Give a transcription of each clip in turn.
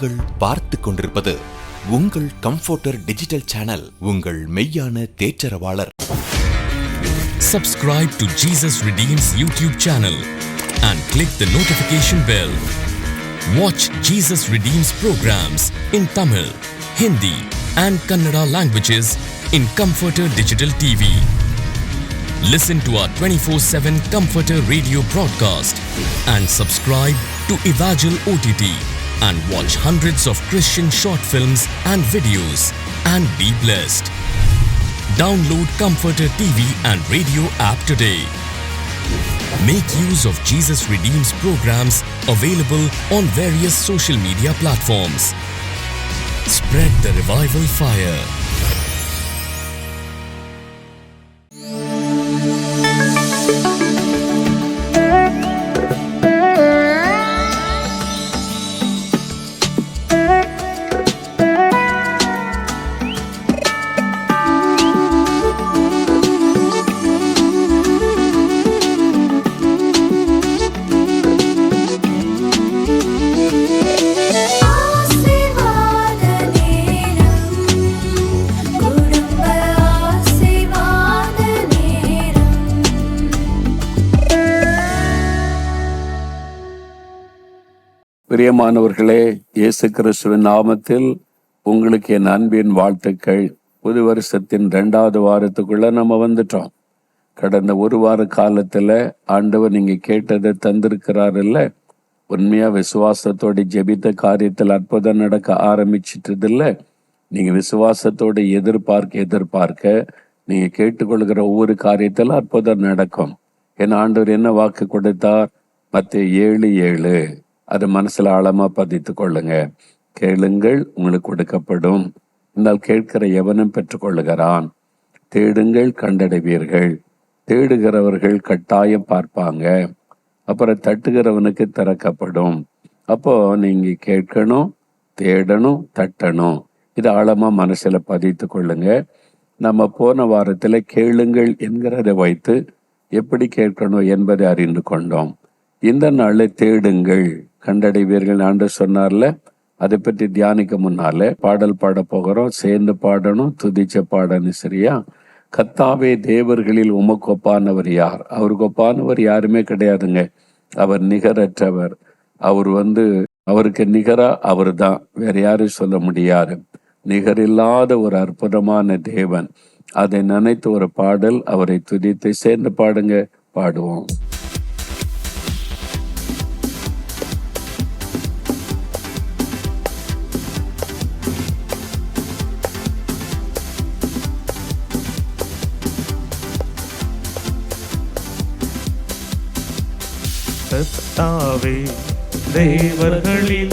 நீங்கள் பார்த்து கொண்டிருப்பது உங்கள் கம்ஃபர்டர் டிஜிட்டல் சேனல், உங்கள் மெய்யான தேற்றரவாளர். Subscribe to Jesus Redeems YouTube channel and click the notification bell. Watch Jesus Redeems programs in Tamil, Hindi and Kannada languages in Comforter Digital TV. Listen to our 24/7 Comforter radio broadcast and subscribe to Evangel OTT and watch hundreds of Christian short films and videos and be blessed. Download Comforter TV and radio app today. Make use of Jesus Redeems programs available on various social media platforms. Spread the revival fire. பிரியமானவர்களே, இயேசு கிறிஸ்துவின் நாமத்தில் உங்களுக்கு என் அன்பின் வாழ்த்துக்கள். புது வருஷத்தின் 2வது வாரத்துக்குள்ள நம்ம வந்துட்டோம். கடந்த ஒரு வார காலத்துல ஆண்டவர் நீங்க கேட்டதை தந்திருக்கிறார் இல்ல. உண்மையா விசுவாசத்தோட ஜெபித்த காரியத்தில் அற்புதம் நடக்க ஆரம்பிச்சிட்டது இல்ல. நீங்க விசுவாசத்தோட எதிர்பார்க்க நீங்க கேட்டுக்கொள்கிற ஒவ்வொரு காரியத்திலும் அற்புதம் நடக்கும். ஏன்னா ஆண்டவர் என்ன வாக்கு கொடுத்தார்? மத்தேயு 7:7 அதை மனசுல ஆழமா பதித்து கொள்ளுங்க. கேளுங்கள், உங்களுக்கு கொடுக்கப்படும். என்றால் கேட்கிற எவனும் பெற்றுக்கொள்ளுகிறான். தேடுங்கள், கண்டடைவீர்கள். தேடுகிறவர்கள் கட்டாயம் பார்ப்பாங்க. அப்புறம் தட்டுகிறவனுக்கு திறக்கப்படும். அப்போ நீங்க கேட்கணும், தேடணும், தட்டணும். இது ஆழமா மனசுல பதித்து கொள்ளுங்க. நம்ம போன வாரத்துல கேளுங்கள் என்கிறதை வைத்து எப்படி கேட்கணும் என்பதை அறிந்து கொண்டோம். இந்த நாள்ல தேடுங்கள், கண்டடைவீர்கள் ஆண்டவர் சொன்னார்ல. அதை பற்றி தியானிக்க முன்னால பாடல் பாட போகிறோம். சேர்ந்து பாடணும், துதிச்ச பாடணும். சரியா? கர்த்தாவே, தேவர்களில் உமக்கு ஒப்பானவர் யார்? அவருக்கு ஒப்பானவர் யாருமே கிடையாதுங்க. அவர் நிகரற்றவர். அவருக்கு நிகரா அவர் தான், வேற யாரும் சொல்ல முடியாது. நிகரில்லாத ஒரு அற்புதமான தேவன். அதை நினைத்து ஒரு பாடல், அவரை துதித்து சேர்ந்து பாடுங்க. பாடுவோம். கர்த்தாவே, தேவர்களில்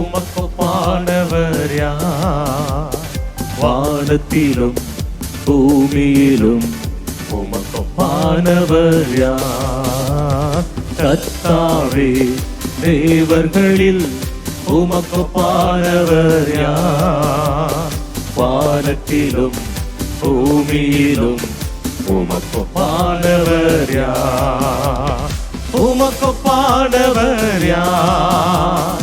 உமக்கொப்பானவர் யார்? வானத்திலும் பூமியிலும் உமக்கொப்பானவர் யார்? கர்த்தாவே, தேவர்களில் உமக்கொப்பானவர் யார்? வானத்திலும் பூமியிலும் உமக்கொப்பானவர் யார்? உமக்கொப்பானவர் யார்?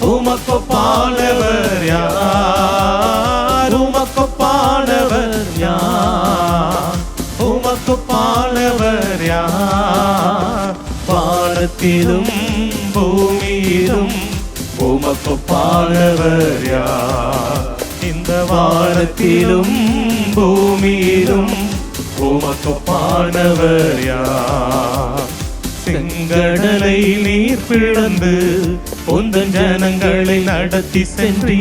உமக்கொப்பானவர் யார்? உமக்கொப்பானவர் யார்? உமக்கொப்பானவர் யார்? வானத்திலும் பூமியிலும் உமக்கொப்பானவர் யார்? இந்த வானத்திலும் பூமியிலும் உமக்கொப்பானவர் யார்? செங்கடலை நீர் பிளந்து உந்தன் ஜனங்களை நடத்தி சென்றீ.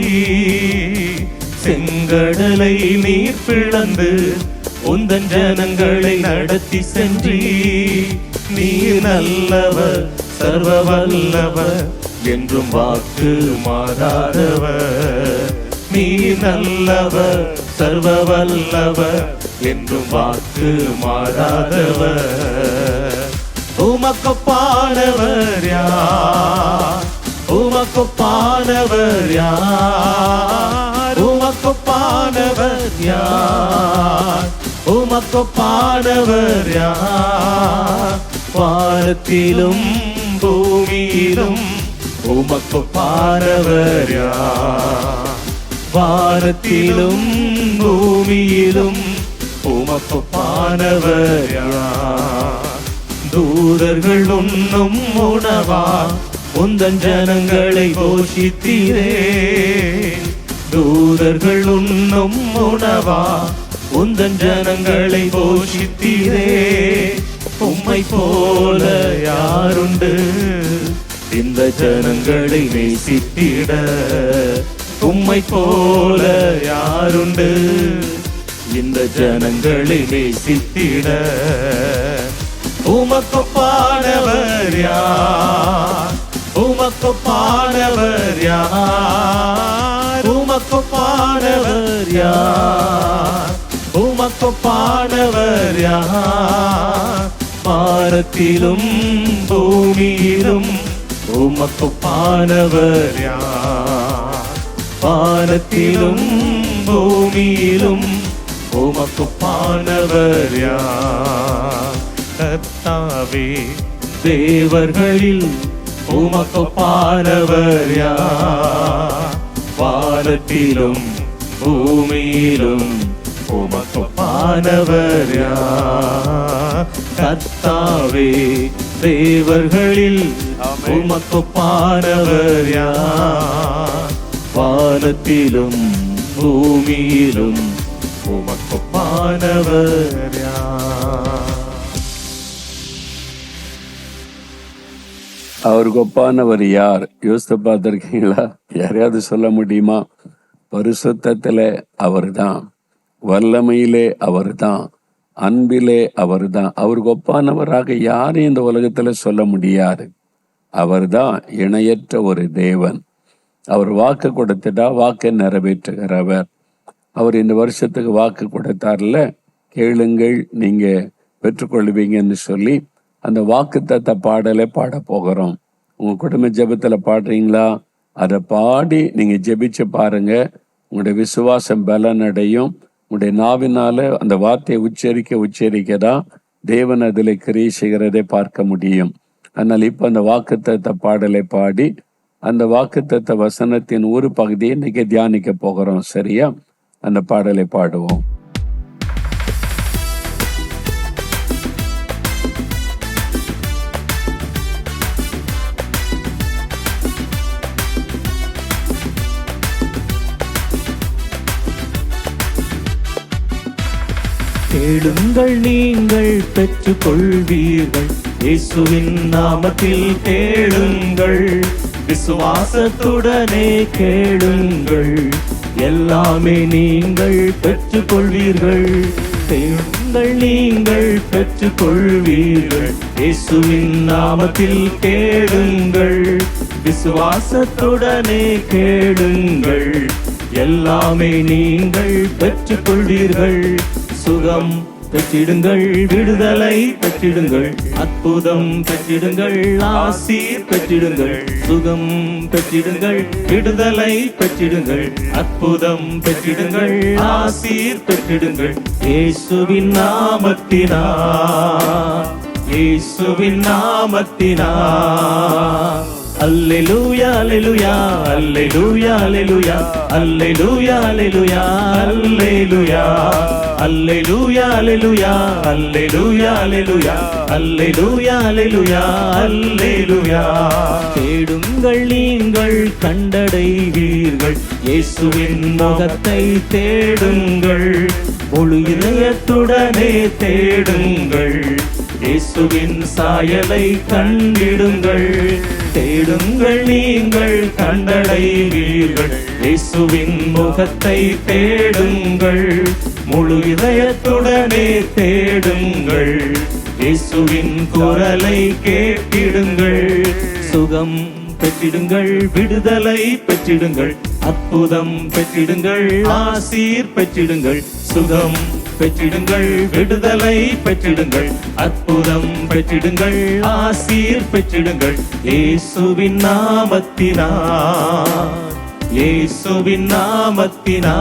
செங்கடலை நீர் பிளந்து உந்தன் ஜனங்களை நடத்தி சென்றீ. நீர் நல்லவர், சர்வ வல்லவர், என்றும் வாக்கு மாறாதவர். நீர் நல்லவர், சர்வ வல்லவர், என்றும் வாக்கு மாறாதவர். உமக்கொப்பானவர் யார்? உமக்கொப்பானவர் யார்? உமக்கொப்பானவர் யார்? உமக்கொப்பானவர் யார்? வானத்திலும் பூமியிலும் உமக்கொப்பானவர் யார்? வானத்திலும் பூமியிலும் உமக்கொப்பானவர் யார்? தூதர்கள் உண்ணும் உணவா உந்தன் ஜனங்களை போஷித்தீரே. தூதர்கள் உண்ணும் உணவா உந்தன் ஜனங்களை போஷித்தீரே. உம்மை போல யாருண்டு இந்த ஜனங்களை நேசித்திட? உம்மை போல யாருண்டு இந்த ஜனங்களை நேசித்திட? உமக்கொப்பானவர் யார்? உமக்கொப்பானவர் யார்? உமக்கொப்பானவர் யார்? உமக்கொப்பானவர் யார்? வானத்திலும் பூமியிலும் உமக்கொப்பானவர் யார்? வானத்திலும் பூமியிலும் உமக்கொப்பானவர் யார்? கர்த்தாவே, தேவர்களில் உமக்கொப்பானவர் யார்? வானத்திலும் பூமியிலும் உமக்கொப்பானவர் யார்? கர்த்தாவே, தேவர்களில் உமக்கொப்பானவர் யார்? வானத்திலும் பூமியிலும் உமக்கொப்பானவர் யார்? அவருக்கு ஒப்பானவர் யார்? யோசித்து பார்த்திருக்கீங்களா? யாரையாவது சொல்ல முடியுமா? பரிசுத்தத்திலே அவர்தான், வல்லமையிலே அவர்தான், அன்பிலே அவர்தான். அவருக்கு ஒப்பானவராக யாரையும் இந்த உலகத்துல சொல்ல முடியாது. அவர்தான் இணையற்ற ஒரு தேவன். அவர் வாக்கு கொடுத்துட்டா வாக்கை நிறைவேற்றுகிறவர். அவர் இந்த வருஷத்துக்கு வாக்கு கொடுத்தார்ல, கேளுங்கள் நீங்க பெற்றுக்கொள்வீங்கன்னு சொல்லி அந்த வாக்குத்தத்த பாடலை பாட போகிறோம். உங்க குடும்ப ஜெபத்துல பாடுறீங்களா? அதை பாடி நீங்க ஜெபிச்சு பாருங்க. உங்களுடைய விசுவாசம் பலனடையும். உங்களுடைய நாவினால அந்த வார்த்தையை உச்சரிக்க தான் தேவன் அதில் கிரியை செய்கிறதை பார்க்க முடியும். அதனால் இப்ப அந்த வாக்குத்தத்த பாடலை பாடி அந்த வாக்குத்தத்த வசனத்தின் ஒரு பகுதியை இன்னைக்கு தியானிக்க போகிறோம். சரியா? அந்த பாடலை பாடுவோம். தேடுங்கள் நீங்கள் பெற்றுக் கொள்வீர்கள். இயேசுவின் நாமத்தில் கேளுங்கள். விசுவாசத்துடனே கேளுங்கள். எல்லாமே நீங்கள் பெற்றுக் கொள்வீர்கள். தேடுங்கள் நீங்கள் பெற்றுக் கொள்வீர்கள். இயேசுவின் நாமத்தில் கேளுங்கள். விசுவாசத்துடனே கேளுங்கள். எல்லாமே நீங்கள் பெற்றுக் கொள்வீர்கள். சுகம் பெற்றிடுங்கள், விடுதலை பெற்றிடுங்கள், அற்புதம் பெற்றிடுங்கள், ஆசீர் பெற்றிடுங்கள். சுகம் பெற்றிடுங்கள், விடுதலை பெற்றிடுங்கள், அற்புதம் பெற்றிடுங்கள், ஆசீர் பெற்றிடுங்கள். இயேசுவின் நாமத்தினார், இயேசுவின் நாமத்தினார். அல்லேலூயா அல்லேலூயா அல்லேலூயா அல்லேலூயா அல்லேலூயா அல்லேலூயா அல்லேலூயா அல்லேலூயா அல்லேலூயா அல்லேலூயா அல்லேலூயா அல்லேலூயா அல்லேலூயா அல்லேலூயா. தேடுங்கள் நீங்கள் கண்டடைவீர்கள். இயேசுவின் முகத்தை தேடுங்கள். முழு இதயத்துடனே தேடுங்கள். இயேசுவின் சாயலை கண்டிடுங்கள். தேடுங்கள் நீங்கள் கண்டடைவீர்கள். இயேசுவின் முகத்தை தேடுங்கள். முழு இதயத்துடனே தேடுங்கள். இயேசுவின் குரலை கேட்டிடுங்கள். சுகம் பெற்றிடுங்கள், விடுதலை பெற்றிடுங்கள், அற்புதம் பெற்றிடுங்கள், ஆசீர் பெற்றிடுங்கள். சுகம் பெற்றிடுங்கள், விடுதலை பெற்றிடுங்கள், அற்புதம் பெற்றிடுங்கள், ஆசீர் பெற்றிடுங்கள். இயேசுவின் நாமத்தினார், இயேசுவின் நாமத்தினார்.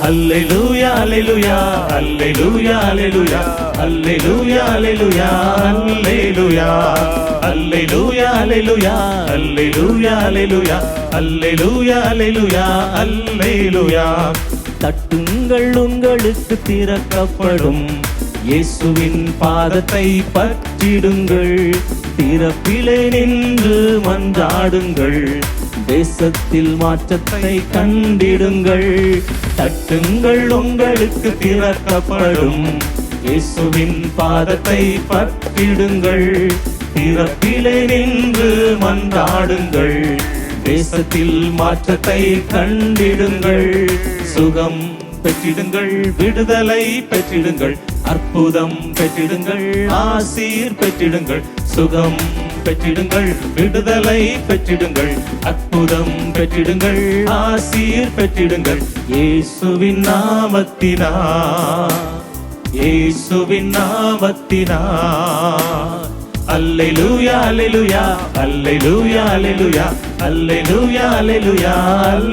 அல்லேலூயா அல்லேலூயா அல்லேலூயா அல்லேலூயா அல்லேலூயா அல்லேலூயா அல்லேலூயா அல்லேலூயா அல்லேலூயா அல்லேலூயா அல்லேலூயா அல்லேலூயா அல்லேலூயா அல்லேலூயா. தட்டுங்கள் உங்களுக்கு திறக்கப்படும், இயேசுவின் பாதத்தை பற்றிடுங்கள், திறப்பிலே நின்று மன்றாடுங்கள், தேசத்தில் மாற்றத்தை கண்டிடுங்கள். தட்டுங்கள் உங்களுக்கு திறக்கப்படும், இயேசுவின் பாதத்தை பற்றிடுங்கள், திறப்பிலே நின்று மன்றாடுங்கள், தேசத்தில் மாற்றத்தை கண்டிடுங்கள். சுகம் பெற்றிடுங்கள், விடுதலை பெற்றிடுங்கள், அற்புதம் பெற்றிடுங்கள், ஆசீர் பெற்றிடுங்கள். சுகம் பெற்றிடுங்கள், விடுதலை பெற்றிடுங்கள், அற்புதம் பெற்றிடுங்கள், ஆசீர் பெற்றிடுங்கள். இயேசுவின் நாமத்தினார், இயேசுவின் நாமத்தினார். அல்லேலூயா அல்லேலூயா அல்லேலூயா அல்லேலூயா அல்லேலூயா அல்லேலூயா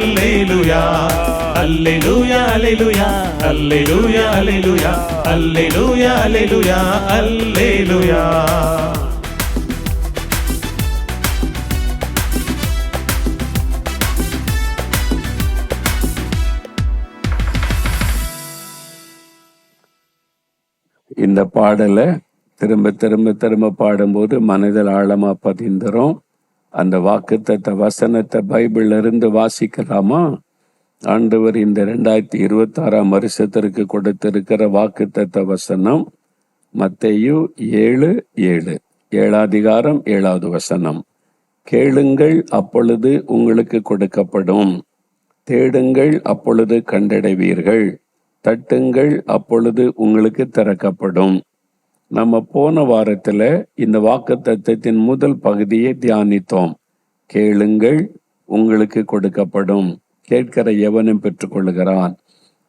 அல்லேலூயா அல்லேலூயா அல்லேலூயா அல்லேலூயா அல்லேலூயா அல்லேலூயா அல்லேலூயா. இந்த பாடலை திரும்ப திரும்ப திரும்ப பாடும்போது மனதில் ஆழமா பதிந்துரும். அந்த வாக்குத்தத்த வசனத்தை பைபிள்ல இருந்து வாசிக்கலாமா? ஆண்டவர் இந்த 2026 வருஷத்திற்கு கொடுத்திருக்கிற வாக்குத்தத்த வசனம் மத்தேயு 7:7, 7வது வசனம். கேளுங்கள், அப்பொழுது உங்களுக்கு கொடுக்கப்படும், தேடுங்கள், அப்பொழுது கண்டடைவீர்கள், தட்டுங்கள், அப்பொழுது உங்களுக்கு திறக்கப்படும். நம்ம போன வாரத்துல இந்த வாக்குத்தத்தத்தின் முதல் பகுதியை தியானித்தோம். கேளுங்கள், உங்களுக்கு கொடுக்கப்படும், கேட்கிற எவனும் பெற்றுக்கொள்கிறான்.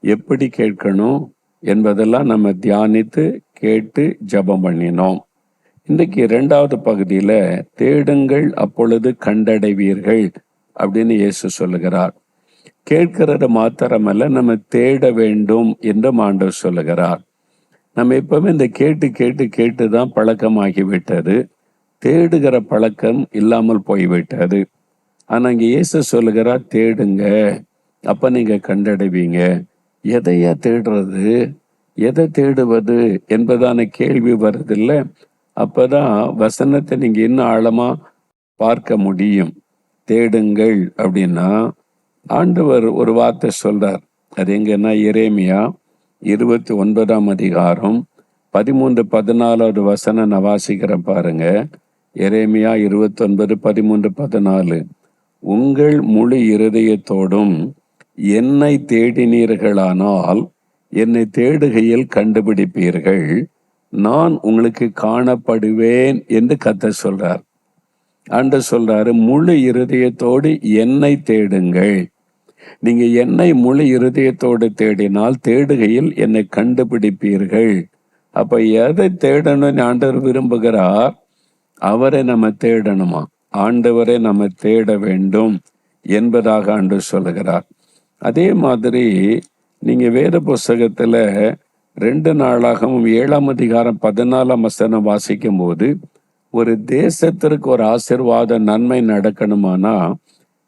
எப்படி கேட்கணும் என்பதெல்லாம் நம்ம தியானித்து கேட்டு ஜெபம் பண்ணினோம். இன்றைக்கு 2வது பகுதியில தேடுங்கள், அப்பொழுது கண்டடைவீர்கள் அப்படின்னு இயேசு சொல்லுகிறார். கேட்கிறது மாத்திரமல்ல, நம்ம தேட வேண்டும் என்று ஆண்டவர் சொல்லுகிறார். நம்ம எப்பவுமே இந்த கேட்டு கேட்டு கேட்டுதான் பழக்கமாகிவிட்டது, தேடுகிற பழக்கம் இல்லாமல் போய்விட்டது. ஆனா இங்க இயேசு சொல்லுகிறார், தேடுங்க, அப்ப நீங்க கண்டடைவீங்க. எதையா தேடுறது, எதை தேடுவது என்பதான கேள்வி வருதில்ல. அப்பதான் வசனத்தை நீங்க இன்னும் ஆழமா பார்க்க முடியும். தேடுங்கள் அப்படின்னா ஆண்டவர் ஒரு வார்த்தை சொல்றார். அது எங்கன்னா எரேமியா 29ஆம் அதிகாரம் 13-14வது வசனம் நான் வாசிக்கிறேன் பாருங்க. எரேமியா 29:13-14. உங்கள் முழு இருதயத்தோடும் என்னை தேடினீர்களானால் என்னை தேடுகையில் கண்டுபிடிப்பீர்கள், நான் உங்களுக்கு காணப்படுவேன் என்று கர்த்தர் சொல்றார். ஆண்டவர் சொல்றாரு, முழு இருதயத்தோடு என்னை தேடுங்கள். நீங்க என்னை முழு இருதயத்தோடு தேடினால் தேடுகையில் என்னை கண்டுபிடிப்பீர்கள். அப்ப எதை தேடணும்னு ஆண்டவர் விரும்புகிறார்? அவரை நம்ம தேடணுமா? ஆண்டவரை நம்ம தேட வேண்டும் என்பதாக ஆண்டவர் சொல்லுகிறார். அதே மாதிரி நீங்க வேத புஸ்தகத்துல 2 நாளாகவும் 7ஆம் அதிகாரம் 14ஆம் வசனம் வாசிக்கும் போது, ஒரு தேசத்திற்கு ஒரு ஆசீர்வாத நன்மை நடக்கணுமானா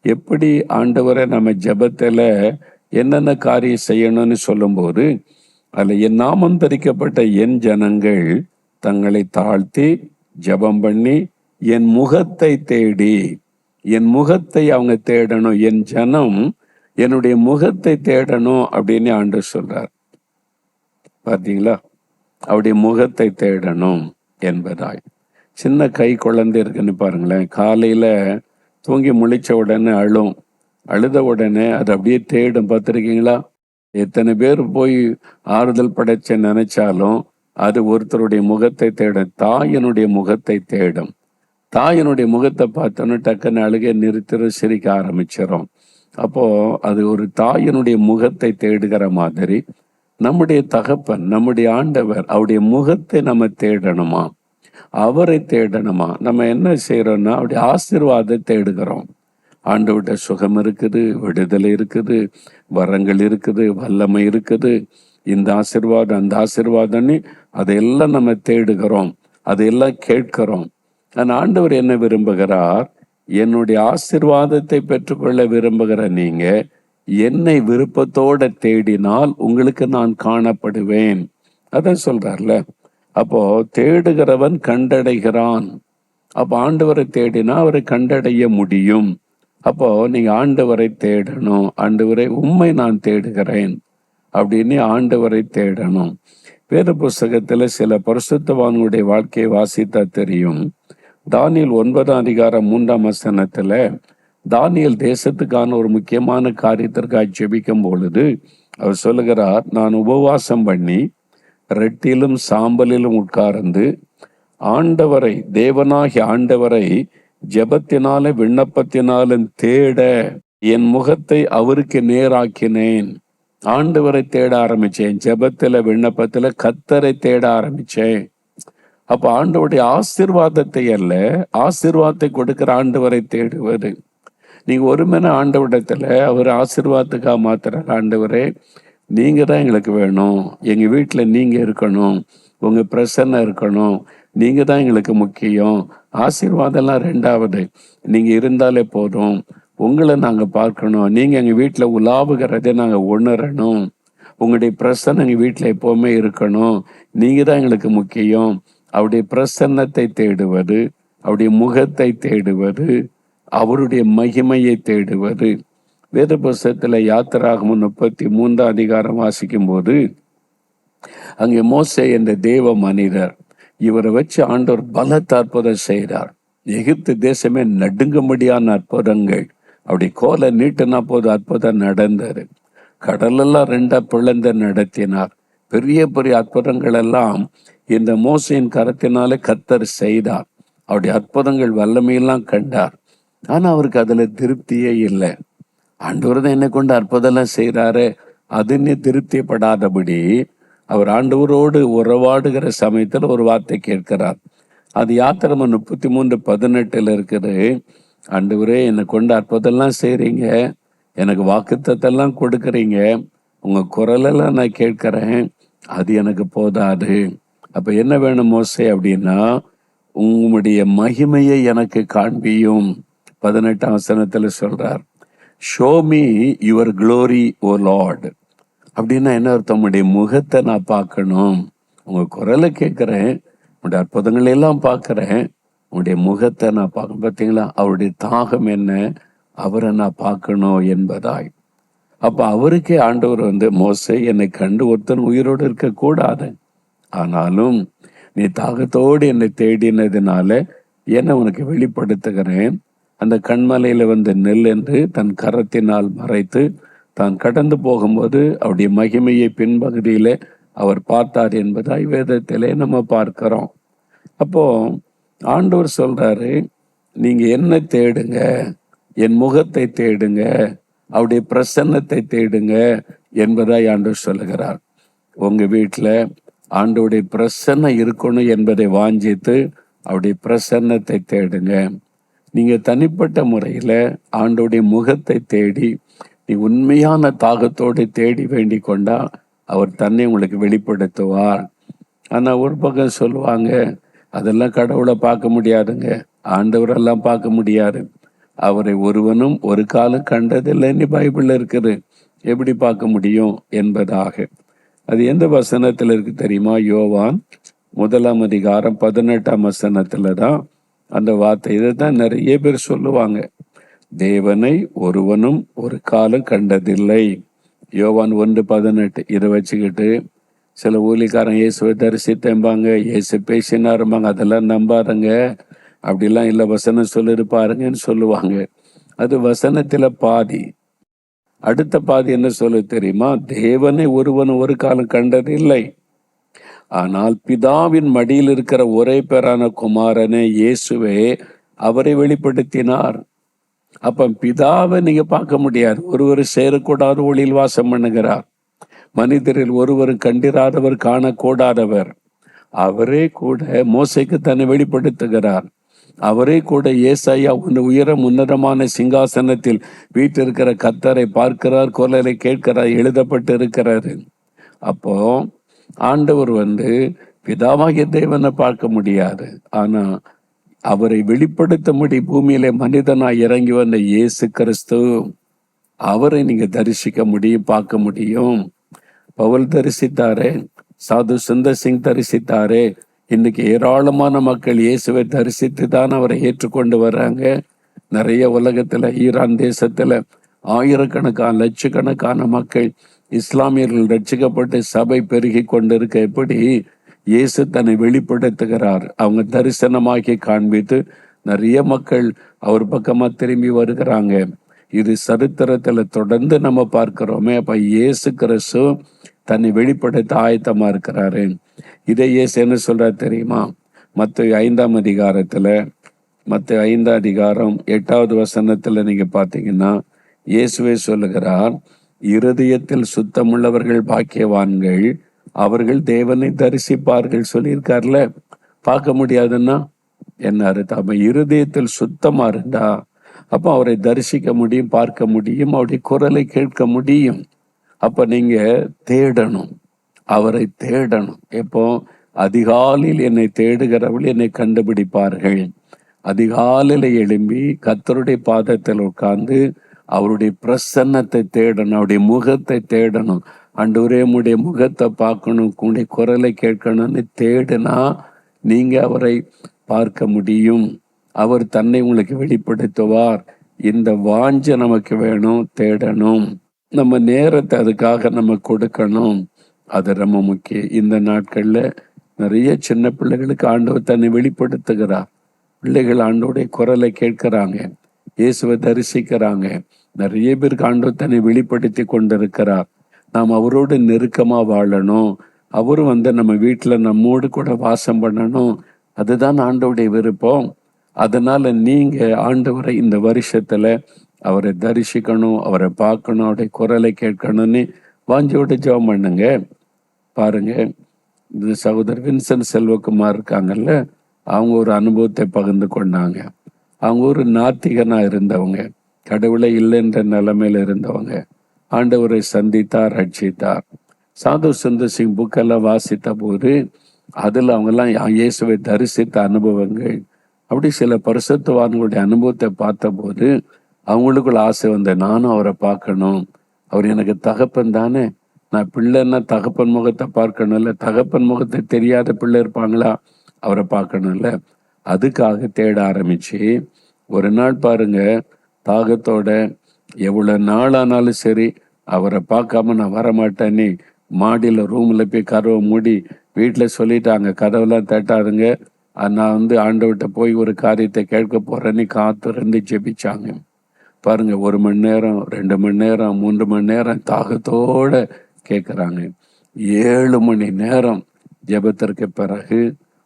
எப்படி ஆண்டவரை நம்ம ஜெபத்துல என்னென்ன காரியம் செய்யணும்னு சொல்லும்போது, அதுல என் நாமம் தரிக்கப்பட்ட என் ஜனங்கள் தங்களை தாழ்த்தி ஜெபம் பண்ணி என் முகத்தை தேடி, என் முகத்தை அவங்க தேடணும், என் ஜனம் என்னுடைய முகத்தை தேடணும் அப்படின்னு ஆண்டவர் சொல்றார். பார்த்தீங்களா? அவருடைய முகத்தை தேடணும் என்பதாய். சின்ன கை குழந்தை இருக்குன்னு பாருங்களேன், காலையில தூங்கி முழிச்ச உடனே அழும், அழுத உடனே அது அப்படியே தேடும். பார்த்துருக்கீங்களா? எத்தனை பேர் போய் ஆறுதல் படைச்ச நினைச்சாலும் அது ஒருத்தருடைய முகத்தை தேடும். தாயினுடைய முகத்தை தேடும். தாயினுடைய முகத்தை பார்த்தோன்னு டக்குன்னு அழுகை நிறுத்திற சிரிக்க ஆரம்பிச்சிடும். அப்போ அது ஒரு தாயினுடைய முகத்தை தேடுகிற மாதிரி நம்முடைய தகப்பன், நம்முடைய ஆண்டவர், அவருடைய முகத்தை நம்ம தேடணுமா? அவரை தேடணுமா? நம்ம என்ன செய்யறோம்னா அவருடைய ஆசீர்வாதத்தை தேடுகிறோம். ஆண்டவர்கிட்ட சுகம் இருக்குது, விடுதலை இருக்குது, வரங்கள் இருக்குது, வல்லமை இருக்குது, இந்த ஆசீர்வாதம் அந்த ஆசீர்வாதம்னு அதையெல்லாம் நம்ம தேடுகிறோம், அதையெல்லாம் கேட்கிறோம். ஆனால் ஆண்டவர் என்ன விரும்புகிறார்? என்னுடைய ஆசீர்வாதத்தை பெற்றுக்கொள்ள விரும்புகிற நீங்க என்னை விருப்பத்தோட தேடினால் உங்களுக்கு நான் காணப்படுவேன். அதான் சொல்றார்ல. அப்போ தேடுகிறவன் கண்டடைகிறான். அப்போ ஆண்டவரை தேடினா அவரை கண்டடைய முடியும். அப்போ நீங்க ஆண்டவரை தேடணும். ஆண்டவரை உம்மை நான் தேடுகிறேன் அப்படின்னு ஆண்டவரை தேடணும். வேத புஸ்தகத்துல சில பரிசுத்தவான்களுடைய வாழ்க்கையை வாசித்தா தெரியும். தானியேல் 9:3 தானியேல் தேசத்துக்கான ஒரு முக்கியமான காரியத்திற்காக ஜெபிக்கும் பொழுது அவர் சொல்லுகிறார், நான் உபவாசம் பண்ணி ரெட்டிலும் சாம்பலிலும் உட்கார்ந்து ஆண்டவரை, தேவனாகிய ஆண்டவரை ஜெபத்தினால விண்ணப்பத்தினாலும் தேட என் முகத்தை அவருக்கு நேராக்கினேன். ஆண்டவரை தேட ஆரம்பிச்சேன். ஜெபத்துல விண்ணப்பத்துல கர்த்தரை தேட ஆரம்பிச்சேன். அப்ப ஆண்டவருடைய ஆசீர்வாதத்தை அல்ல, ஆசீர்வாதத்தை கொடுக்கிற ஆண்டவரை தேடுவது. நீங்க ஒருமனே ஆண்டவரிடத்துல அவர் ஆசீர்வாதத்துக்காக மாத்திர, ஆண்டவரே நீங்க தான் எங்களுக்கு வேணும், எங்க வீட்டுல நீங்க இருக்கணும், உங்க பிரசன்னம் இருக்கணும், நீங்க தான் எங்களுக்கு முக்கியம், ஆசீர்வாதம் எல்லாம் ரெண்டாவது, நீங்க இருந்தாலே போதும், உங்களை நாங்க பார்க்கணும், நீங்க எங்க வீட்டுல உலாவுகிறதை நாங்க உணரணும், உங்களுடைய பிரசன்னம் எங்க வீட்டுல எப்பவுமே இருக்கணும், நீங்க தான் எங்களுக்கு முக்கியம். அவருடைய பிரசன்னத்தை தேடுவது, அவருடைய முகத்தை தேடுவது, அவருடைய மகிமையை தேடுவது. வேத புஸ்தகத்துல யாத்திராகமம் 33 வாசிக்கும் போது அங்கே மோசே என்ற தேவ மனிதர், இவரை வச்சு ஆண்டவர் பலத்த அற்புதம் செய்கிறார். எகிப்து தேசமே நடுங்கும்படியான அற்புதங்கள். அப்படி கோலை நீட்டுனா போது அற்புதம் நடந்தது. கடலெல்லாம் 2 பிளந்து நடத்தினார். பெரிய பெரிய அற்புதங்கள் எல்லாம் இந்த மோசையின் கரத்தினாலே கர்த்தர் செய்தார். அவருடைய அற்புதங்கள் வல்லமையெல்லாம் கண்டார். ஆனா அவருக்கு அதுல திருப்தியே இல்லை. ஆண்டவர் தான் என்னை கொண்டு அற்புதம் செய்யறாரு, அதுன்னு திருப்திப்படாதபடி அவர் ஆண்டவரோடு உறவாடுகிற சமயத்துல ஒரு வார்த்தை கேட்கிறார். அது யாத்திராகமம் 33:18 இருக்குது. ஆண்டவரே என்னை கொண்டு அற்புதம்லாம் செய்றீங்க, எனக்கு வாக்குத்தத்தெல்லாம் கொடுக்குறீங்க, உங்க குரலெல்லாம் நான் கேட்கிறேன், அது எனக்கு போதாது. அப்ப என்ன வேணும் மோசே அப்படின்னா, உங்களுடைய மகிமையை எனக்கு காண்பியும். 18 சொல்றார், show me your glory O Lord. அப்படின்னா என்ன அர்த்தம்? உங்களுடைய முகத்தை நான் பார்க்கணும். உங்க குரலை கேட்கிறேன், உங்களுடைய அற்புதங்களை எல்லாம் பார்க்கிறேன், உங்களுடைய முகத்தை நான் பார்க்க. பார்த்தீங்களா, அவருடைய தாகம் என்ன, அவரை நான் பார்க்கணும் என்பதாய். அப்ப அவருக்கே ஆண்டவர் மோசே என்னை கண்டு ஒருத்தன் உயிரோடு இருக்க கூடாது, ஆனாலும் நீ தாகத்தோடு என்னை தேடினதுனால என்னை உனக்கு வெளிப்படுத்துகிறேன். அந்த கண்மலையில நெல் என்று தன் கரத்தினால் மறைத்து தான் கடந்து போகும்போது அவருடைய மகிமையை பின்பகுதியில அவர் பார்த்தார் என்பதாய் வேதத்திலே நம்ம பார்க்கிறோம். அப்போ ஆண்டவர் சொல்றாரு, நீங்க என்ன தேடுங்க, என் முகத்தை தேடுங்க, அவருடைய பிரசன்னத்தை தேடுங்க என்பதாய் ஆண்டவர் சொல்லுகிறார். உங்க வீட்டுல ஆண்டவருடைய பிரசன்னம் இருக்கணும் என்பதை வாஞ்சித்து அவருடைய பிரசன்னத்தை தேடுங்க. நீங்க தனிப்பட்ட முறையில ஆண்டவருடைய முகத்தை தேடி நீ உண்மையான தாகத்தோடு தேடி வேண்டிக் கொண்டா அவர் தன்னை உங்களுக்கு வெளிப்படுத்துவார். ஆனா ஒரு பக்கம் சொல்லுவாங்க, அதெல்லாம் கடவுளை பார்க்க முடியாதுங்க, ஆண்டவரெல்லாம் பார்க்க முடியாது, அவரை ஒருவனும் ஒரு காலம் கண்டதில்லைன்னு பைபிள்ல இருக்குது, எப்படி பார்க்க முடியும் என்பதாக. அது எந்த வசனத்துல இருக்கு தெரியுமா? யோவான் 1:18 தான் அந்த வார்த்தை. இதைத்தான் நிறைய பேர் சொல்லுவாங்க, தேவனை ஒருவனும் ஒரு காலம் கண்டதில்லை. யோவான் 1:18 இதை வச்சுக்கிட்டு சில ஊழிக்காரன் இயேசுவை தரிசித்தேம்பாங்க, இயேசு பேசினாரும்பாங்க, அதெல்லாம் நம்பாருங்க, அப்படிலாம் இல்லை, வசனம் சொல்லிருப்பாருங்கன்னு சொல்லுவாங்க. அது வசனத்துல பாதி. அடுத்த பாதி என்ன சொல்ல தெரியுமா? தேவனை ஒருவன் ஒரு காலம் கண்டதில்லை, ஆனால் பிதாவின் மடியில் இருக்கிற ஒரே பேரான குமாரனே இயேசுவே அவரை வெளிப்படுத்தினார். அப்ப பிதாவை நீங்க பார்க்க முடியாது, ஒருவர் சேரக்கூடாத ஒளியில் வாசம் பண்ணுகிறார், மனிதரில் ஒருவர் கண்டிராதவர் காணக்கூடாதவர், அவரே கூட மோசைக்கு தன்னை வெளிப்படுத்துகிறார். அவரே கூட ஏசாயா உயரம் உன்னதமான சிங்காசனத்தில் வீற்றிருக்கிற கர்த்தரை பார்க்கிறார், குரலை கேட்கிறார், எழுதப்பட்டு இருக்கிறாரு. அப்போ ஆண்டவர் பிதாவாகிய தேவனை பார்க்க முடியாது, ஆனா அவரை வெளிப்படுத்த பூமியில மனிதனாய் இறங்கி வந்த இயேசு கிறிஸ்து, அவரை நீங்க தரிசிக்க முடியும், பார்க்க முடியும். பவுல் தரிசித்தாரே, சாது சுந்தர் சிங் தரிசித்தாரே. இன்னைக்கு ஏராளமான மக்கள் இயேசுவை தரிசித்து தான் அவரை ஏற்றுக்கொண்டு வர்றாங்க. நிறைய உலகத்துல, ஈரான் தேசத்துல ஆயிரக்கணக்கான லட்சக்கணக்கான மக்கள் இஸ்லாமியர்கள் ரட்சிக்கப்பட்டு சபை பெருகி கொண்டிருக்க, எப்படி இயேசு தன்னை வெளிப்படுத்துகிறார், அவங்க தரிசனமாக்கி காண்பித்து நிறைய மக்கள் அவர் பக்கமா திரும்பி வருகிறாங்க. இது சரித்திரத்துல தொடர்ந்து நம்ம பார்க்கிறோமே. அப்ப இயேசு கிறிஸ்து தன்னை வெளிப்படுத்த ஆயத்தமா இருக்கிறாரு. இதை இயேசு என்ன சொல்றாரு தெரியுமா? மத்தேயு 5ஆம் அதிகாரத்துல, மத்தேயு 5ஆம் அதிகாரம் 8வது வசனத்துல நீங்க பாத்தீங்கன்னா இயேசுவே சொல்லுகிறார், இருதயத்தில் சுத்தமுள்ளவர்கள் பாக்கியவான்கள், அவர்கள் தேவனை தரிசிப்பார்கள் சொல்லியிருக்கார்ல. பார்க்க முடியாதுன்னா என்ன அர்த்தம்? அப்ப இருதயத்தில் சுத்தமா இருந்தா அப்ப அவரை தரிசிக்க முடியும், பார்க்க முடியும், அவருடைய குரலை கேட்க முடியும். அப்ப நீங்க தேடணும், அவரை தேடணும். எப்போ? அதிகாலையில் என்னை தேடுகிறவர்கள் என்னை கண்டுபிடிப்பார்கள். அதிகாலையில எழும்பி கர்த்தருடைய பாதத்தில் உட்கார்ந்து அவருடைய பிரசன்னத்தை தேடணும், அவருடைய முகத்தை தேடணும். ஆண்டவரே உம்முடைய முகத்தை பார்க்கணும், உங்களுடைய குரலை கேட்கணும்னு தேடுனா நீங்க அவரை பார்க்க முடியும். அவர் தன்னை உங்களுக்கு வெளிப்படுத்துவார். இந்த வாஞ்சை நமக்கு வேணும், தேடணும். நம்ம நேரத்தை அதுக்காக நம்ம கொடுக்கணும். அது ரொம்ப முக்கியம். இந்த நாட்கள்ல நிறைய சின்ன பிள்ளைகளுக்கு ஆண்டவர் தன்னை வெளிப்படுத்துகிறார். பிள்ளைகள் ஆண்டோடைய குரலை கேட்கிறாங்க, இயேசுவை தரிசிக்கிறாங்க. நிறைய பேருக்கு ஆண்டவர் தன்னை வெளிப்படுத்தி கொண்டிருக்கிறார். நாம் அவரோடு நெருக்கமா வாழணும். அவரும் நம்ம வீட்டுல நம்மோடு கூட வாசம் பண்ணணும். அதுதான் ஆண்டவருடைய விருப்பம். அதனால நீங்க ஆண்டவரை இந்த வருஷத்துல அவரை தரிசிக்கணும், அவரை பார்க்கணும், அவருடைய குரலை கேட்கணும்னு வாஞ்சியோட ஜெபம் பண்ணுங்க. பாருங்க, இந்த சகோதரர் வின்சென்ட் செல்வகுமார் இருக்காங்கல்ல, அவங்க ஒரு அனுபவத்தை பகிர்ந்து கொண்டாங்க. அவங்க ஒரு நாத்திகனா இருந்தவங்க, கடவுளை இல்லைன்ற நிலைமையில இருந்தவங்க. ஆண்டவரை சந்தித்தார், ரட்சித்தார். சாது சுந்தர் சிங் புக்கெல்லாம் வாசித்த போது அதுல அவங்கெல்லாம் இயேசுவை தரிசித்த அனுபவங்கள், அப்படி சில பரிசுத்தவான்களுடைய அனுபவத்தை பார்த்த போது அவங்களுக்குள்ள ஆசை நானும் அவரை பார்க்கணும். அவர் எனக்கு தகப்பன் தானே, நான் பிள்ளைன்னா தகப்பன் முகத்தை பார்க்கணும்ல, தகப்பன் முகத்தை தெரியாத பிள்ளை இருப்பாங்களா, அவரை பார்க்கணும்ல. அதுக்காக தேட ஆரம்பிச்சு ஒரு நாள் பாருங்க, தாகத்தோட எவ்வளவு நாள் ஆனாலும் சரி அவரை பார்க்காம நான் வரமாட்டேன்னு மாடியில ரூம்ல போய் கதவை மூடி வீட்டுல சொல்லிட்டாங்க, கதவெல்லாம் தட்டாதுங்க, நான் ஆண்டவர்கிட்ட போய் ஒரு காரியத்தை கேட்க போறேன்னு காத்திருந்து ஜெபிச்சாங்க. பாருங்க, 1 மணி நேரம், 2 மணி நேரம், 3 மணி நேரம் தாகத்தோட கேட்கிறாங்க. 7 மணி நேரம் ஜெபத்திற்கு பிறகு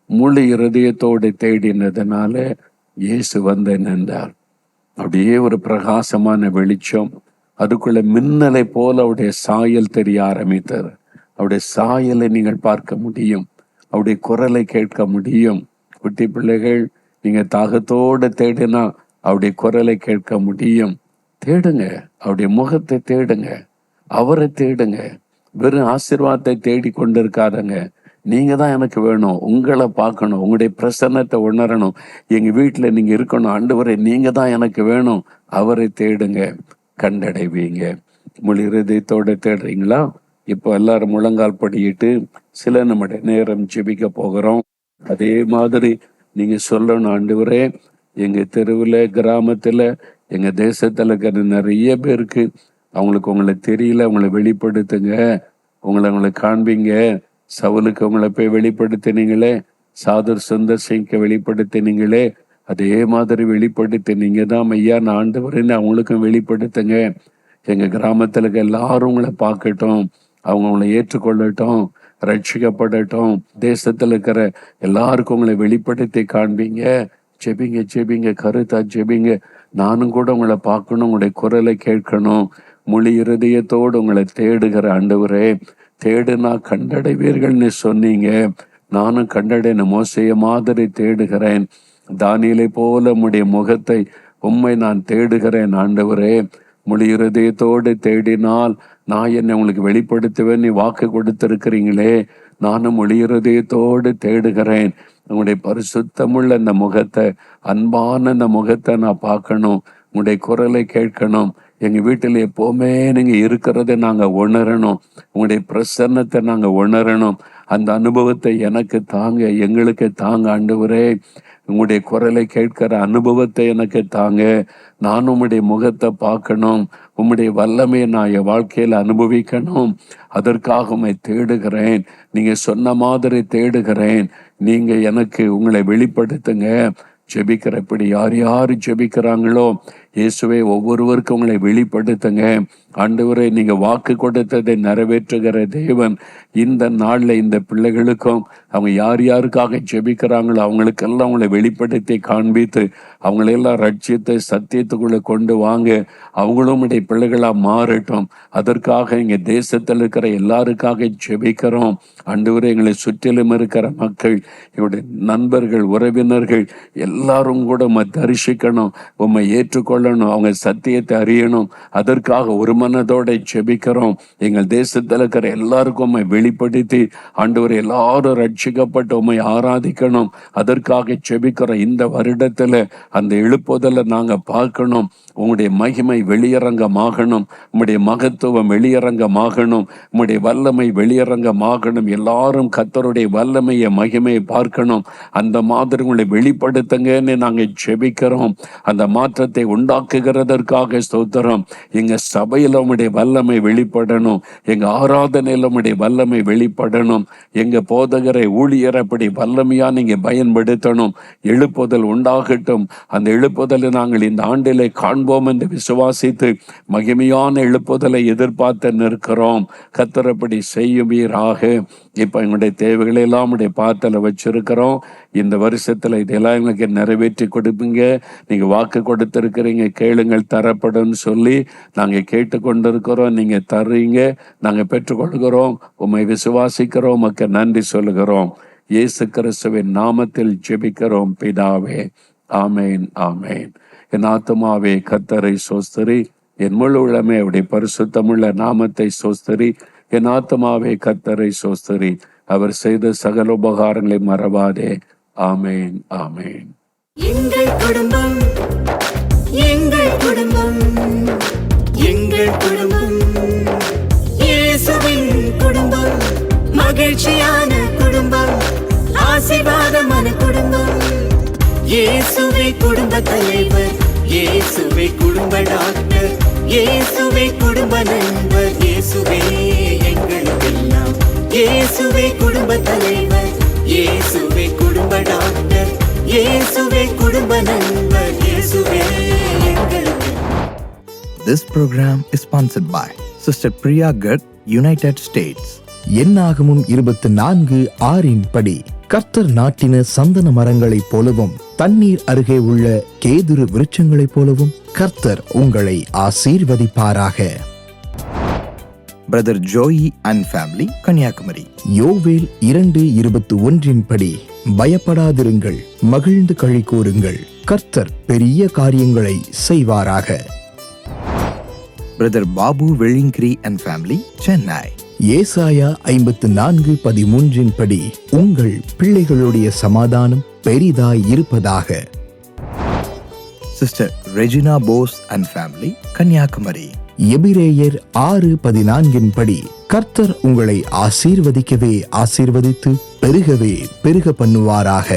முழு இருதயத்தோடு தேடினதுனால இயேசு நின்றார். அப்படியே ஒரு பிரகாசமான வெளிச்சம், அதுக்குள்ள மின்னலை போல அவருடைய சாயல் தெரிய ஆரம்பித்தார். அவருடைய சாயலை நீங்கள் பார்க்க முடியும், அவருடைய குரலை கேட்க முடியும். குட்டி பிள்ளைகள், நீங்க தாகத்தோடு தேடினா அவருடைய குரலை கேட்க முடியும். தேடுங்க, அவருடைய முகத்தை தேடுங்க, அவரை தேடுங்க. வெறும் ஆசீர்வாதத்தை தேடி கொண்டு இருக்காதங்க. நீங்க தான் எனக்கு வேணும், உங்களை பார்க்கணும், உங்களுடைய பிரசன்னத்தை உணரணும், எங்க வீட்டுல நீங்க இருக்கணும். ஆண்டவரே நீங்க தான் எனக்கு வேணும், அவரை தேடுங்க, கண்டடைவீங்க. முழு இருதயத்தோட தேடுறீங்களா? இப்போ எல்லாரும் முழங்கால் படியிட்டு சில நம்முடைய நேரம் ஜெபிக்க போகிறோம். அதே மாதிரி நீங்க சொல்லணும், ஆண்டவரே எங்க தெருவுல, கிராமத்துல, எங்க தேசத்துல இருக்கிற நிறைய பேருக்கு அவங்களுக்கு உங்களை தெரியல, உங்களை வெளிப்படுத்துங்க, உங்களை காண்பீங்க. சவுலுக்கு உங்களை போய் வெளிப்படுத்தினீங்களே, சாதுர் சுந்தர் சிங்க்கு வெளிப்படுத்தினீங்களே, அதே மாதிரி வெளிப்படுத்தி நீங்க தான் மெய்யான ஆண்டவர்ன்னு அவங்களுக்கும் வெளிப்படுத்துங்க. எங்க கிராமத்துல இருக்க எல்லாரும் உங்களை பார்க்கட்டும், அவங்க உங்களை ஏற்றுக்கொள்ளட்டும், ரட்சிக்கப்படட்டும். தேசத்துல இருக்கிற எல்லாருக்கும் உங்களை வெளிப்படுத்தி காண்பீங்க. ஜெபிங்க, ஜெபிங்க, கருத்தா ஜெபிங்க. நானும் கூட உங்களை பார்க்கணும், உங்களுடைய குரலை கேட்கணும். முழு இருதயத்தோடு உங்களை தேடுகிற ஆண்டவரே, தேடுனா கண்டடைவீர்கள்னு சொன்னீங்க. நானும் கண்டடைன மோசைய மாதிரி தேடுகிறேன். தானியேலை போல உம்முடைய முகத்தை உம்மை நான் தேடுகிறேன் ஆண்டவரே. முழு இருதயத்தோடு தேடினால் நான் என்னை உங்களுக்கு வெளிப்படுத்துவேன் நீ வாக்கு கொடுத்திருக்கிறீங்களே. நானும் முழு இருதயத்தோடு தேடுகிறேன். உங்களுடைய பரிசுத்தமுள்ள அந்த முகத்தை, அன்பான அந்த முகத்தை நான் பார்க்கணும். உங்களுடைய குரலை கேட்கணும். எங்கள் வீட்டில் எப்போவுமே நீங்கள் இருக்கிறத நாங்கள் உணரணும். உங்களுடைய பிரசன்னத்தை நாங்கள் உணரணும். அந்த அனுபவத்தை எனக்கு தாங்க, எங்களுக்கு தாங்க ஆண்டவரே. உங்களுடைய குரலை கேட்கிற அனுபவத்தை எனக்கு தாங்க. நான் உம்முடைய முகத்தை பார்க்கணும். உம்முடைய வல்லமையை நான் என் வாழ்க்கையில் அனுபவிக்கணும். அதற்காக உம்மை தேடுகிறேன். நீங்க சொன்ன மாதிரி தேடுகிறேன். நீங்க எனக்கு உங்களை வெளிப்படுத்துங்க. ஜெபிக்கிறபடி யார் யார் ஜெபிக்கிறாங்களோ இயேசுவே ஒவ்வொருவருக்கும் உங்களை வெளிப்படுத்துங்க. ஆண்டவரே, நீங்க வாக்கு கொடுத்ததை நிறைவேற்றுகிற தேவன் இந்த நாள்ல இந்த பிள்ளைகளுக்கும் அவங்க யார் யாருக்காக ஜெபிக்கிறாங்களோ அவங்களுக்கெல்லாம் அவங்களை வெளிப்படுத்தி காண்பித்து அவங்களெல்லாம் ரட்சித்து சத்தியத்துக்குள்ள கொண்டு வாங்க. அவங்களும் உடைய பிள்ளைகளா மாறட்டும். அதற்காக இங்க தேசத்தில் இருக்கிற எல்லாருக்காக ஜெபிக்கிறோம். ஆண்டவரே, எங்களை சுற்றிலும் இருக்கிற மக்கள், எங்களுடைய நண்பர்கள், உறவினர்கள் எல்லாரும் கூட உம்மை தரிசிக்கணும், உம்மை ஏற்றுக்கொள்ளணும், அவங்க சத்தியத்தை அறியணும். அதற்காக ஒரு மனதோட ஜெபிக்கிறோம். எங்கள் தேசத்தில் இருக்கிற எல்லாருக்கும் உம்மை வெளிப்படுத்தி ஆண்டவரே எல்லாரும் ரட்சிக்கப்பட்டு உம்மை ஆராதிக்கணும். அதற்காக ஜெபிக்கிறோம். இந்த வருடத்துல அந்த எழுப்புதலை நாங்க பார்க்கணும். உங்களுடைய மகிமை வெளியரங்கமாகணும். உம்முடைய மகத்துவம் வெளியரங்கமாகணும். உம்முடைய வல்லமை வெளியரங்கமாகணும். எல்லாரும் கர்த்தருடைய வல்லமையை மகிமையை பார்க்கணும். அந்த மாதிரி உங்களை வெளிப்படுத்துங்கன்னு நாங்க ஜெபிக்கிறோம். அந்த மாற்றத்தை உண்டாக்குகிறதற்காக ஸ்தோத்திரம். எங்க சபையில உம்முடைய வல்லமை வெளிப்படணும். எங்க ஆராதனையில உம்முடைய வல்லமை வெளிப்படணும். எங்க போதகரை ஊழியரை அப்படி வல்லமையா நீங்க பயன்படுத்தணும். எழுப்புதல் உண்டாகட்டும். அந்த எழுப்புதலை நாங்கள் இந்த ஆண்டிலே காண்போம் என்று விசுவாசித்து மகிமையான எழுப்புதலை எதிர்பார்த்து நிற்கிறோம். கர்த்தர் அப்படி செய்யுவீராக. இப்ப எங்களுடைய தேவைகளை எல்லாம் உடைய பாத்தல வச்சிருக்கிறோம். இந்த வருஷத்துல இதெல்லாம் எங்களுக்கு நிறைவேற்றி கொடுப்பீங்க. நீங்க வாக்கு கொடுத்திருக்கிறீங்க, கேளுங்கள் தரப்படும் சொல்லி நாங்க கேட்டுக்கொண்டிருக்கிறோம். நீங்க தர்றீங்க, நாங்க பெற்றுக்கொள்கிறோம். உம்மை விசுவாசிக்கிறோம். உமக்கு நன்றி சொல்லுகிறோம். இயேசு கிறிஸ்துவின் நாமத்தில் ஜெபிக்கிறோம் பிதாவே. ஆமேன், ஆமேன். என் ஆத்துமாவே கர்த்தரை சோஸ்தரி, என் முழு உள்ளமே அவருடைய பரிசுத்தமுள்ள நாமத்தை சோஸ்தரி. என் ஆத்துமாவே கர்த்தரை சோஸ்தரி, அவர் செய்த சகல உபகாரங்களை மறவாதே. ஆமேன், ஆமேன். எங்கள் குடும்பம், எங்கள் குடும்பம், எங்கள் குடும்பம், இயேசுவின் குடும்பம், மகிழ்ச்சியான குடும்பம், ஆசீர்வாதமான குடும்பம். இயேசுவே குடும்ப தலைவர், இயேசுவே குடும்ப டாக்டர், இயேசுவே குடும்ப நண்பர், இயேசுவே எங்களுக்கெல்லாம். இயேசுவே குடும்ப தலைவர், இயேசுவே குடும்ப டாக்டர், இயேசுவே குடும்ப நண்பர், இயேசுவே எங்களுக்கு. This program is sponsored by Sister Priya Garg, United States. என்னாகமும் 24:6 படி கர்த்தர் நாட்டின சந்தன மரங்களைப் போலவும் தண்ணீர் அருகே உள்ள கேதுரு விருட்சங்களைப் போலவும் கர்த்தர் உங்களை ஆசீர்வதிப்பாராக. Brother Joey and family, Kanyakumari. யோவேல் 2:21 படி பயப்படாதிருங்கள், மகிழ்ந்து களி கூறுங்கள், கர்த்தர் பெரிய காரியங்களை செய்வாராக. Brother Babu Vellinkri and family, Chennai. ஏசாயா 54:13 படி உங்கள் பிள்ளைகளுடைய சமாதானம் பெரிதாய் இருப்பதாக. Sister Regina Bose and family, Kanyakumari. எபிரேயர் 6:14 படி கர்த்தர் உங்களை ஆசீர்வதிக்கவே ஆசீர்வதித்து பெருகவே பெருக பண்ணுவாராக.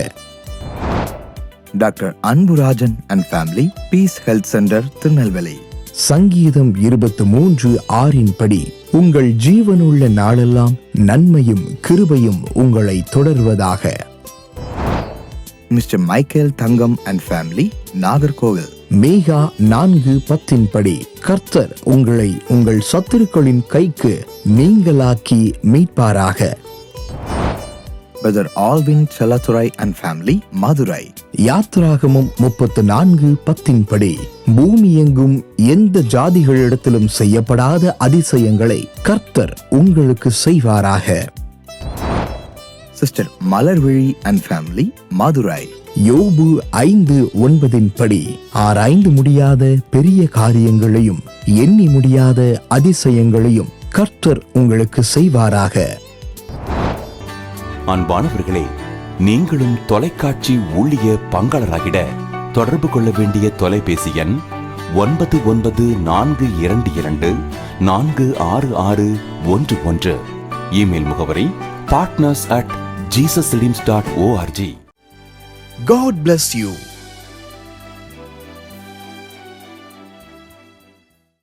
Dr. Anburajan and family, Peace Health Center, Tirunelveli. சங்கீதம் 23:6 படி உங்கள் ஜீவனுள்ள நாளெல்லாம் நன்மையும் கிருபையும் உங்களை தொடர்வதாக. Mr. Michael Thangam and family, Nagarkovil. Megha 4:10 படி கர்த்தர் உங்களை உங்கள் சத்துருக்களின் கைக்கு நீங்களாக்கி மீட்பாராக. Brother Alvin Chalaturai and family, Madurai. யாத்ராகமம் 34:10 படி பூமி எங்கும் எந்த ஜாதிகளிடத்திலும் செய்யப்படாத அதிசயங்களை கர்த்தர் உங்களுக்கு செய்வாராக. Sister Malarvili and family, Madurai. யோபு 5:9 படி ஆராய்ந்து முடியாத பெரிய காரியங்களையும் எண்ணி முடியாத அதிசயங்களையும் கர்த்தர் உங்களுக்கு செய்வாராக. அன்பானவர்களே, நீங்களும் தொலைக்காட்சி ஊழிய பங்காளராகிட தொடர்பு கொள்ள வேண்டிய தொலைபேசி எண் 9942246611. இமெயில் முகவரி partners@jesusredeems.org. God bless you.